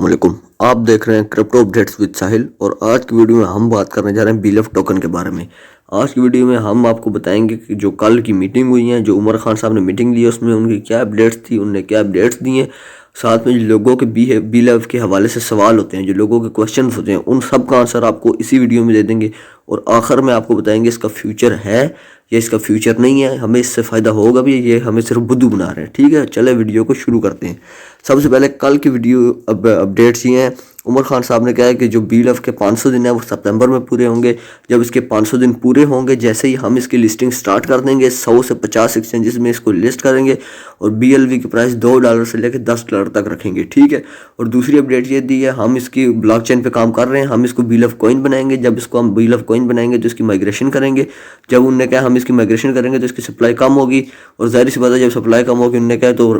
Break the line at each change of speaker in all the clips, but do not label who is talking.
वालेकुम। आप देख रहे हैं क्रिप्टो अपडेट्स विद साहिल और आज की वीडियो में हम बात करने जा रहे हैं बीएलएफ टोकन के बारे में। आज की वीडियो में हम आपको बताएंगे कि जो कल की मीटिंग हुई है, जो उमर खान साहब ने मीटिंग ली है, उसमें उनकी क्या अपडेट्स थी, उनने क्या अपडेट्स दिए। साथ में जो लोगों के बीएलएफ के हवाले से सवाल होते हैं, जो लोगों के क्वेश्चन होते हैं, उन सब का आंसर आपको इसी वीडियो में दे देंगे। और आखिर में आपको बताएंगे इसका फ्यूचर है या इसका फ्यूचर नहीं है, हमें इससे फ़ायदा होगा भी, ये हमें सिर्फ बुद्धू बना रहे हैं। ठीक है, चले वीडियो को शुरू करते हैं। सबसे पहले कल की वीडियो अपडेट्स ये हैं। उमर खान साहब ने कहा है कि जो बीएलएफ के 500 दिन है वो सितंबर में पूरे होंगे। जब इसके 500 दिन पूरे होंगे, जैसे ही हम इसकी लिस्टिंग स्टार्ट कर देंगे, 100 से 50 एक्सचेंजेस में इसको लिस्ट करेंगे और बीएलवी की प्राइस $2 से लेकर $10 तक रखेंगे। ठीक है, और दूसरी अपडेट ये दी है, हम इसकी ब्लॉकचेन पे काम कर रहे हैं, हम इसको बीएलएफ कॉइन बनाएंगे। जब इसको हम बीएलएफ कॉइन बनाएंगे तो इसकी माइग्रेशन करेंगे। जब उनने कहा हम इसकी माइग्रेशन करेंगे तो इसकी सप्लाई कम होगी, और जाहिर सी बात है जब सप्लाई कम होगी, उनने कहा तो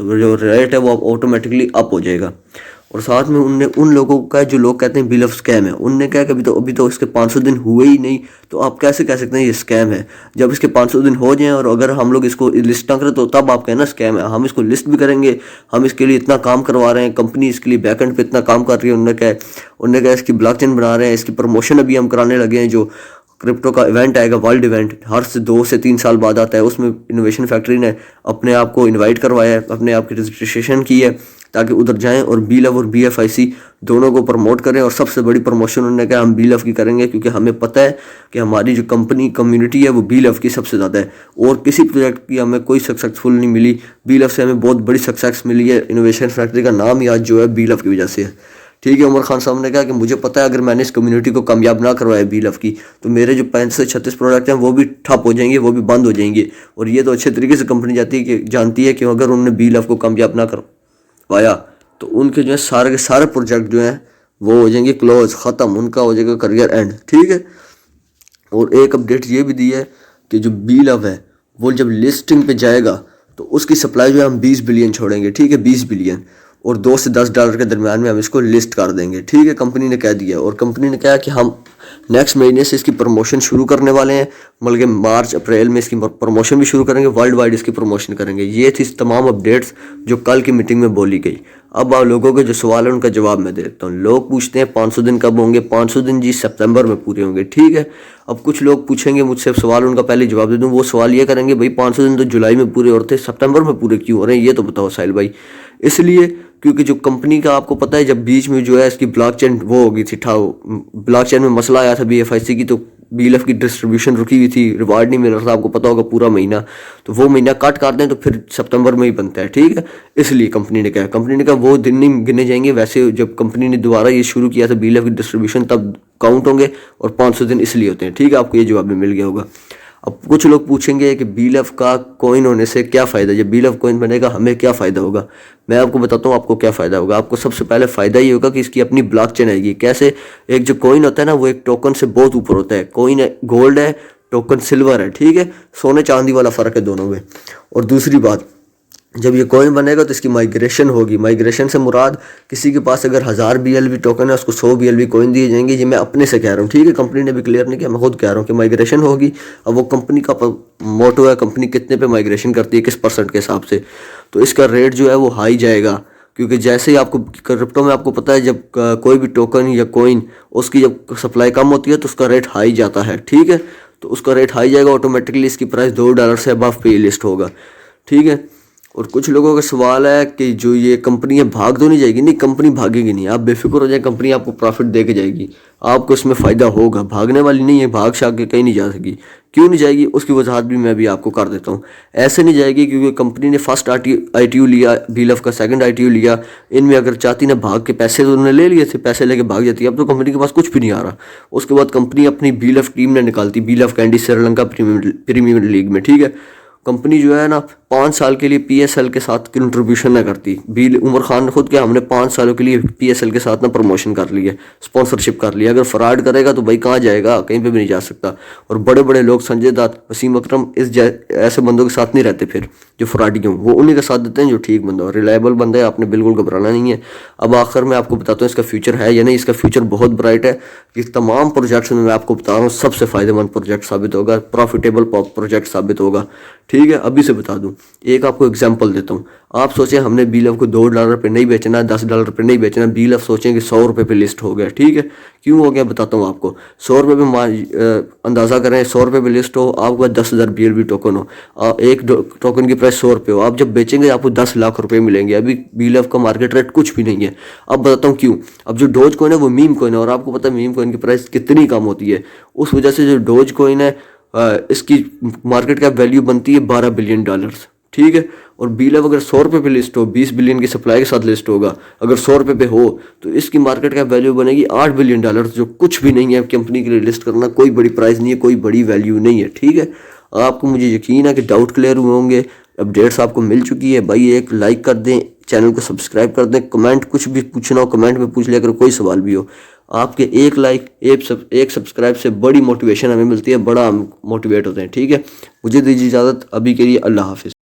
जो रेट है वो ऑटोमेटिकली अप हो जाएगा। और साथ में उनने उन लोगों का, जो लोग कहते हैं बीएलएफ स्कैम है, उनने कहा कि अभी तो इसके 500 दिन हुए ही नहीं, तो आप कैसे कह सकते हैं ये स्कैम है। जब इसके 500 दिन हो जाएं और अगर हम लोग इसको लिस्ट ना करें तो तब आप कहना स्कैम है। हम इसको लिस्ट भी करेंगे, हम इसके लिए इतना काम करवा रहे हैं, कंपनी इसके लिए बैकएंड पे इतना काम कर रही है। उन्होंने कहा इसकी ब्लॉकचेन बना रहे हैं, इसकी प्रमोशन अभी हम कराने लगे हैं। जो क्रिप्टो का इवेंट आएगा, वर्ल्ड इवेंट, हर से 2 से 3 साल बाद आता है, उसमें इनोवेशन फैक्ट्री ने अपने आप को इनवाइट करवाया है, अपने आप की रजिस्ट्रेशन की है ताकि उधर जाएं और बीएलएफ और बीएफआईसी दोनों को प्रमोट करें। और सबसे बड़ी प्रमोशन उन्होंने कहा हम बीएलएफ की करेंगे, क्योंकि हमें पता है कि हमारी जो कंपनी कम्युनिटी है वो बीएलएफ की सबसे ज़्यादा है और किसी प्रोजेक्ट की हमें कोई सक्सेसफुल नहीं मिली। बीएलएफ से हमें बहुत बड़ी सक्सेस मिली है। इनोवेशन फैक्ट्री का नाम ही आज जो है बीएलएफ की वजह से है। ठीक है, उमर खान साहब ने कहा कि मुझे पता है अगर मैंने इस कम्युनिटी को कामयाब ना करवाया बीएलएफ की, तो मेरे जो 35 से 36 प्रोडक्ट हैं वो भी ठप हो जाएंगे, वो भी बंद हो जाएंगे। और ये तो अच्छे तरीके से कंपनी जानती है कि अगर उन्होंने बीएलएफ को कामयाब ना करवाया तो उनके जो है सारे के सारे प्रोजेक्ट जो हैं वो हो जाएंगे क्लोज, ख़त्म, उनका हो जाएगा करियर एंड। ठीक है, और एक अपडेट ये भी दी है कि जो बीएलएफ है वो जब लिस्टिंग पे जाएगा तो उसकी सप्लाई जो है हम 20 बिलियन छोड़ेंगे। ठीक है, 20 बिलियन, और $2 से $10 के दरमियान में हम इसको लिस्ट कर देंगे। ठीक है, कंपनी ने कह दिया। और कंपनी ने कहा कि हम नेक्स्ट महीने से इसकी प्रमोशन शुरू करने वाले हैं, बल्कि मार्च अप्रैल में इसकी प्रमोशन भी शुरू करेंगे, वर्ल्ड वाइड इसकी प्रमोशन करेंगे। ये थी तमाम अपडेट्स जो कल की मीटिंग में बोली गई। अब आप लोगों के जो सवाल है उनका जवाब मैं देता हूँ। लोग पूछते हैं 500 दिन कब होंगे। 500 दिन जी सितंबर में पूरे होंगे। ठीक है, अब कुछ लोग पूछेंगे मुझसे सवाल, उनका पहले जवाब दे दूँ। वो सवाल ये करेंगे भाई 500 दिन तो जुलाई में पूरे हो रहे थे, सितंबर में पूरे क्यों हो रहे हैं, ये तो बताओ साहिल भाई। इसलिए क्योंकि जो कंपनी का आपको पता है जब बीच में जो है इसकी ब्लॉकचेन वो हो गई थी, ब्लॉकचेन में मसला आया था बीएफआईसी की, तो बीएलएफ की डिस्ट्रीब्यूशन रुकी हुई थी, रिवार्ड नहीं मिल रहा था, आपको पता होगा पूरा महीना। तो वो महीना कट कर दें तो फिर सितंबर में ही बनता है। ठीक है, इसलिए कंपनी ने कहा वो दिन नहीं गिने जाएंगे। वैसे जब कंपनी ने दोबारा ये शुरू किया था बीएलएफ की डिस्ट्रीब्यूशन तब काउंट होंगे, और 500 दिन इसलिए होते हैं। ठीक है, आपको ये जवाब भी मिल गया होगा। अब कुछ लोग पूछेंगे कि बीएलएफ का कॉइन होने से क्या फ़ायदा, जब बीएलएफ कॉइन बनेगा हमें क्या फ़ायदा होगा। मैं आपको बताता हूँ आपको क्या फ़ायदा होगा। आपको सबसे पहले फ़ायदा ये होगा कि इसकी अपनी ब्लॉकचेन आएगी। कैसे? एक जो कॉइन होता है ना, वो एक टोकन से बहुत ऊपर होता है। कॉइन है गोल्ड है, टोकन सिल्वर है। ठीक है, सोने चांदी वाला फ़र्क है दोनों में। और दूसरी बात, जब ये कॉइन बनेगा तो इसकी माइग्रेशन होगी। माइग्रेशन से मुराद किसी के पास अगर 1000 बीएलवी टोकन है, उसको 100 बीएलवी कॉइन दिए जाएंगे। ये मैं अपने से कह रहा हूँ। ठीक है, कंपनी ने भी क्लियर नहीं किया, मैं खुद कह रहा हूँ कि माइग्रेशन होगी। अब वो कंपनी का मोटो है, कंपनी कितने पे माइग्रेशन करती है, किस % के हिसाब से, तो इसका रेट जो है वो हाई जाएगा। क्योंकि जैसे ही आपको क्रिप्टो में आपको पता है जब कोई भी टोकन या कॉइन उसकी जब सप्लाई कम होती है तो उसका रेट हाई जाता है। ठीक है, तो उसका रेट हाई जाएगा, ऑटोमेटिकली इसकी प्राइस $2 से अबव पे लिस्ट होगा। ठीक है, और कुछ लोगों का सवाल है कि जो ये कंपनी है भाग तो नहीं जाएगी। नहीं, कंपनी भागेगी नहीं, आप बेफिक्र हो जाए, कंपनी आपको प्रॉफिट दे के जाएगी, आपको इसमें फ़ायदा होगा। भागने वाली नहीं है, भाग शाग के कहीं नहीं जा सकेगी। क्यों नहीं जाएगी उसकी वजह भी मैं भी आपको कर देता हूँ। ऐसे नहीं जाएगी क्योंकि कंपनी ने फर्स्ट ITU लिया, बीएलएफ का सेकंड ITU लिया। इनमें अगर चाहती ना भाग के, पैसे तो उन्होंने ले लिए थे, पैसे लेके भाग जाती है। अब तो कंपनी के पास कुछ भी नहीं आ रहा। उसके बाद कंपनी अपनी बीएलएफ टीम ने निकालती, BLF Kandy Sri Lanka premier league में। ठीक है, कंपनी जो है ना 5 साल के लिए PSL के साथ कंट्रीब्यूशन ना करती। उमर खान ने खुद किया, हमने 5 सालों के लिए PSL के साथ ना प्रमोशन कर लिया, स्पॉन्सरशिप कर लिया। अगर फ्रॉड करेगा तो भाई कहाँ जाएगा, कहीं पे भी नहीं जा सकता। और बड़े बड़े लोग संजय दत्त, वसीम अकरम, ऐसे बंदों के साथ नहीं रहते फिर जो फ्रॉडी हों, वो उन्हीं का साथ देते हैं जो ठीक बंदा और रिलायबल बंदा है। आपने बिल्कुल घबराना नहीं है। अब आखिर में आपको बताता हूँ इसका फ्यूचर है या नहीं। इसका फ्यूचर बहुत ब्राइट है। इस तमाम प्रोजेक्ट्स में मैं आपको बता रहा हूँ सबसे फ़ायदेमंद प्रोजेक्ट साबित होगा, प्रॉफिटेबल प्रोजेक्ट साबित होगा। ठीक है, अभी से बता दूं। एक आपको एग्जांपल देता हूँ। आप सोचें हमने BLOVE को $2 पे नहीं बेचना, $10 पे नहीं बेचना, BLOVE सोचें कि $100 पे लिस्ट हो गया, ठीक है। क्यों हो गया बताता हूँ आपको। $100 पे अंदाज़ा करें, $100 पे लिस्ट हो, आपके पास 10,000 BLV टोकन हो, एक टोकन की प्राइस $100 हो, आप जब बेचेंगे आपको 10 लाख रुपए मिलेंगे। अभी BLOVE का मार्केट रेट कुछ भी नहीं है। अब बताता हूँ क्यों। अब जो डोज कॉइन है वो मीम कॉइन है, और आपको पता है मीम कॉइन की प्राइस कितनी कम होती है। उस वजह से जो डोज कॉइन है इसकी मार्केट कैप वैल्यू बनती है $12 बिलियन, ठीक है। और BLOVE अगर $100 पे लिस्ट हो, 20 बिलियन की सप्लाई के साथ लिस्ट होगा, अगर $100 पे हो तो इसकी मार्केट कैप वैल्यू बनेगी $8 बिलियन, जो कुछ भी नहीं है। कंपनी के लिए लिस्ट करना कोई बड़ी प्राइस नहीं है, कोई बड़ी वैल्यू नहीं है, ठीक है। आपको मुझे यकीन है कि डाउट क्लियर हुए होंगे, अपडेट्स आपको मिल चुकी है। भाई एक लाइक कर दें, चैनल को सब्सक्राइब कर दें, कमेंट कुछ भी पूछना हो कमेंट में पूछ लिया, अगर कोई सवाल भी हो। आपके एक लाइक एक सब्सक्राइब से बड़ी मोटिवेशन हमें मिलती है, बड़ा हम मोटिवेट होते हैं, ठीक है। मुझे दीजिए इजाज़त अभी के लिए, अल्लाह हाफिज़।